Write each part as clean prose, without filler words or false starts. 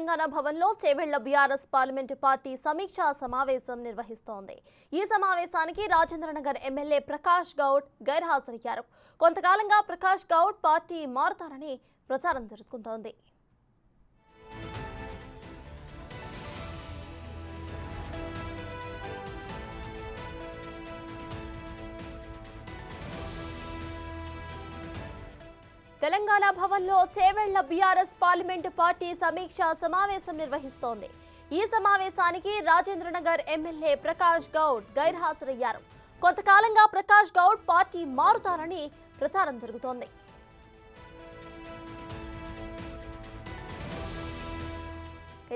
తెలంగాణ భవన్లో Chevella BRS parliament party సమీక్షా సమావేశం నిర్వహిస్తోంది. ఈ సమావేశానికి రాజేంద్రనగర్ ఎమ్మెల్యే ప్రకాష్ గౌడ్ గైర్హాజరయ్యారు. కొంతకాలంగా ప్రకాష్ గౌడ్ పార్టీ మారుతారని ప్రచారం జరుగుతోంది. తెలంగాణ భవన్లో చేవెళ్ల బీఆర్ఎస్ పార్లమెంటు పార్టీ సమీక్షా సమావేశం నిర్వహిస్తోంది. ఈ సమావేశానికి రాజేంద్రనగర్ ఎమ్మెల్యే ప్రకాష్ గౌడ్ గైర్హాజరయ్యారు. కొంతకాలంగా ప్రకాష్ గౌడ్ పార్టీ మారుతారని ప్రచారం జరుగుతోంది.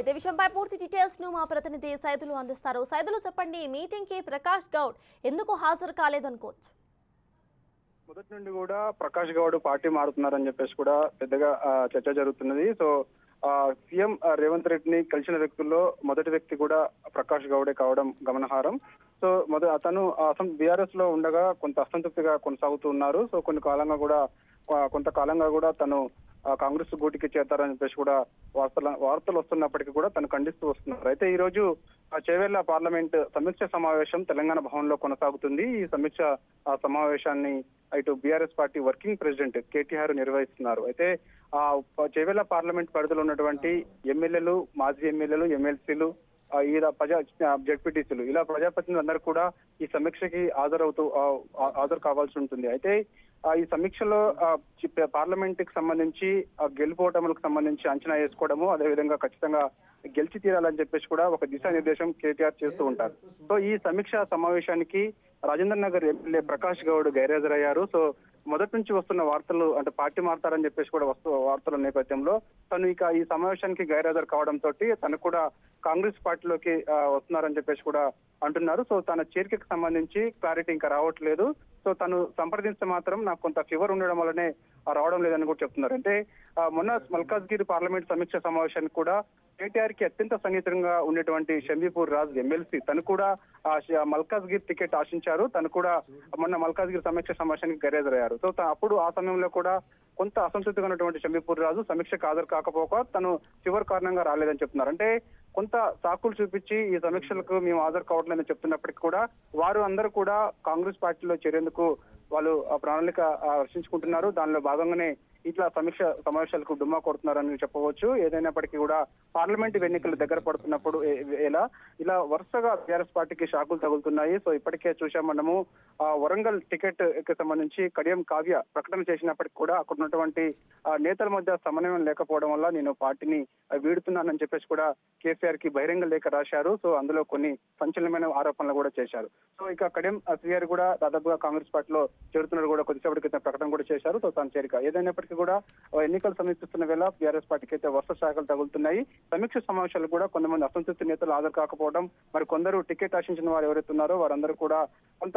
ఇదే విషయంపై పూర్తి డీటెయిల్స్ ను మా ప్రతినిధి సైదులు అందిస్తారు. సైదులు చెప్పండి, మీటింగ్ కి ప్రకాష్ గౌడ్ ఎందుకు హాజరు కాలేదనుకోవచ్చు? మొదటి నుండి కూడా ప్రకాష్ గౌడ్ పార్టీ మారుతున్నారని చెప్పేసి కూడా పెద్దగా చర్చ జరుగుతున్నది. సో సీఎం రేవంత్ రెడ్డిని కలిసిన వ్యక్తుల్లో మొదటి వ్యక్తి కూడా ప్రకాష్ గౌడే కావడం గమనార్హం. సో అతను బీఆర్ఎస్ లో ఉండగా కొంత అసంతృప్తిగా కొనసాగుతూ ఉన్నారు. సో కొంతకాలంగా కూడా తను కాంగ్రెస్ గూటికి చేరతారని చెప్పేసి కూడా వార్తలు వస్తున్నప్పటికీ కూడా తను ఖండిస్తూ వస్తున్నారు. అయితే ఈ రోజు చేవెళ్ల పార్లమెంట్ సమీక్ష సమావేశం తెలంగాణ భవన్ లో కొనసాగుతుంది. ఈ సమీక్ష సమావేశాన్ని ఇటు BRS party working president KTR నిర్వహిస్తున్నారు. అయితే ఆ చేవెళ్ల పార్లమెంట్ పరిధిలో ఉన్నటువంటి ఎమ్మెల్యేలు, మాజీ ఎమ్మెల్యేలు, ఎమ్మెల్సీలు, జడ్పీటీసీలు ఇలా ప్రజాప్రతినిధులు అందరూ కూడా ఈ సమీక్షకి హాజరు కావాల్సి ఉంటుంది. అయితే ఈ సమీక్షలో పార్లమెంట్ కి సంబంధించి గెలుపోవటములకు సంబంధించి అంచనా వేసుకోవడము, అదేవిధంగా ఖచ్చితంగా గెలిచి తీరాలని చెప్పేసి కూడా ఒక దిశానిర్దేశం కేటీఆర్ చేస్తూ ఉంటారు. సో ఈ సమీక్ష సమావేశానికి రాజేంద్రనగర్ ఎమ్మెల్యే ప్రకాష్ గౌడ్ గైర్హాజరయ్యారు. సో మొదటి నుంచి వస్తున్న వార్తలు అంటే పార్టీ మారుతారని చెప్పేసి కూడా వార్తల నేపథ్యంలో తను ఇక ఈ సమావేశానికి గైర్హాజరు కావడంతో తను కూడా కాంగ్రెస్ పార్టీలోకి వస్తున్నారని చెప్పేసి కూడా అంటున్నారు. సో తన చేరికకు సంబంధించి క్లారిటీ ఇంకా రావట్లేదు. సో తను సంప్రదించే మాత్రం నాకు కొంత ఫీవర్ ఉండడం వల్లనే రావడం లేదని కూడా చెప్తున్నారు. అంటే మొన్న మల్కాజ్గిరి పార్లమెంట్ సమీక్ష సమావేశానికి కూడా కేటీఆర్ కి అత్యంత సన్నిహితంగా ఉండేటువంటి షంబీపూర్ రాజ్ ఎమ్మెల్సీ తను కూడా మల్కాజ్గిరి టికెట్ ఆశించారు. తను కూడా మొన్న మల్కాజ్గిరి సమీక్ష సమావేశానికి గైర్హాజరయ్యారు. సో అప్పుడు ఆ సమయంలో కూడా కొంత అసంతృప్తిగా ఉన్నటువంటి షంబీపూర్ రాజు సమీక్షకు హాజరు కాకపోక తను ఫీవర్ కారణంగా రాలేదని చెప్తున్నారు. అంటే కొంత సాకులు చూపించి ఈ సమీక్షలకు మేము హాజరు కావట్లేదని చెప్తున్నప్పటికీ కూడా వారు అందరూ కూడా కాంగ్రెస్ పార్టీలో చేరేందుకు వాళ్ళు ప్రణాళిక రచించుకుంటున్నారు. దానిలో భాగంగానే ఇట్లా సమావేశాలకు డుమ్మా కొడుతున్నారని చెప్పవచ్చు. ఏదైనప్పటికీ కూడా పార్లమెంట్ ఎన్నికలు దగ్గర పడుతున్నప్పుడు ఇలా వరుసగా టీఆర్ఎస్ పార్టీకి షాకులు తగులుతున్నాయి. సో ఇప్పటికే చూసాం మనము వరంగల్ టికెట్ కి సంబంధించి కడియం కావ్య ప్రకటన చేసినప్పటికీ కూడా అక్కడ ఉన్నటువంటి నేతల మధ్య సమన్వయం లేకపోవడం వల్ల నేను పార్టీని వీడుతున్నానని చెప్పేసి కూడా కేసీఆర్ కి బహిరంగ లేఖ రాశారు. సో అందులో కొన్ని సంచలనమైన ఆరోపణలు కూడా చేశారు. సో ఇక కడియం శ్రీఆర్ కూడా దాదాపుగా కాంగ్రెస్ పార్టీలో చేరుతున్నారు కూడా కొద్దిసేపటి క్రితం ప్రకటన కూడా చేశారు. సో తన చేరిక ఏదైనప్పటికీ కూడా ఎన్నికలు సమీపిస్తున్న వేళ బీఆర్ఎస్ పార్టీకి అయితే వరుస శాఖలు తగులుతున్నాయి. సమీక్ష సమావేశాలు కూడా కొంతమంది అసంతృప్తి నేతలు హాజరు కాకపోవడం, మరి కొందరు టికెట్ ఆశించిన వారు ఎవరైతే ఉన్నారో వారందరూ కూడా కొంత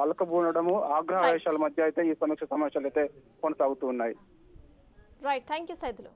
అలకబూనడము, ఆగ్రహ వేషాల మధ్య అయితే ఈ సమీక్ష సమావేశాలు అయితే కొనసాగుతూ ఉన్నాయి. Right, thank you Saidulu.